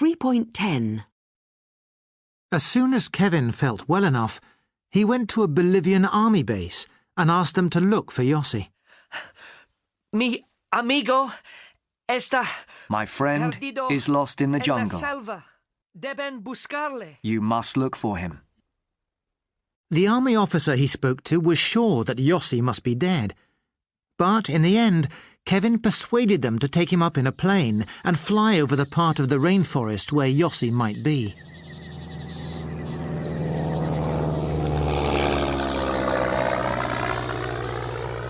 3.10. As soon as Kevin felt well enough, he went to a Bolivian army base and asked them to look for Yossi. Mi amigo está... My friend is lost in the jungle. Deben buscarle. You must look for him. The army officer he spoke to was sure that Yossi must be dead. But in the end, Kevin persuaded them to take him up in a plane and fly over the part of the rainforest where Yossi might be.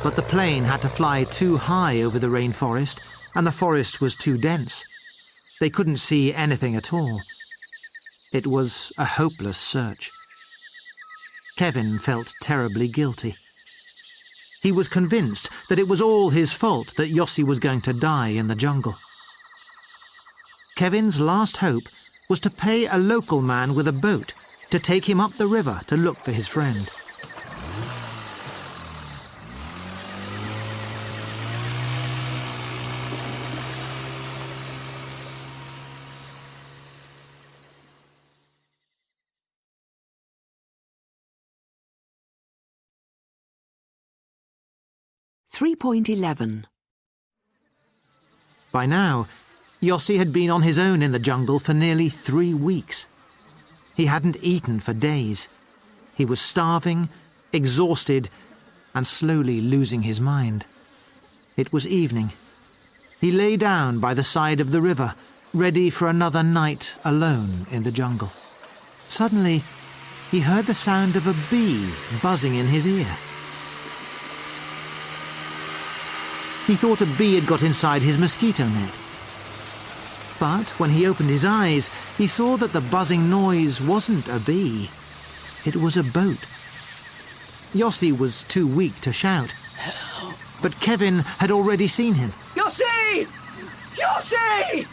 But the plane had to fly too high over the rainforest, and the forest was too dense. They couldn't see anything at all. It was a hopeless search. Kevin felt terribly guilty. He was convinced that it was all his fault that Yossi was going to die in the jungle. Kevin's last hope was to pay a local man with a boat to take him up the river to look for his friend. .11. By now, Yossi had been on his own in the jungle for nearly 3 weeks. He hadn't eaten for days. He was starving, exhausted, and slowly losing his mind. It was evening. He lay down by the side of the river, ready for another night alone in the jungle. Suddenly, he heard the sound of a bee buzzing in his ear. He thought a bee had got inside his mosquito net. But when he opened his eyes, he saw that the buzzing noise wasn't a bee. It was a boat. Yossi was too weak to shout. But Kevin had already seen him. Yossi! Yossi!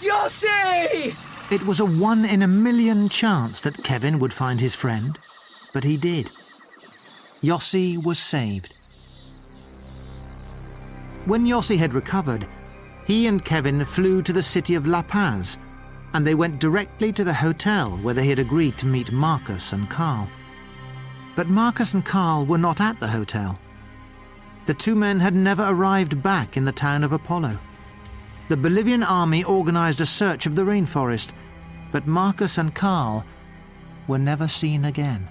Yossi! It was a 1 in a million chance that Kevin would find his friend, but he did. Yossi was saved. When Yossi had recovered, he and Kevin flew to the city of La Paz, and they went directly to the hotel where they had agreed to meet Marcus and Carl. But Marcus and Carl were not at the hotel. The two men had never arrived back in the town of Apollo. The Bolivian army organized a search of the rainforest, but Marcus and Carl were never seen again.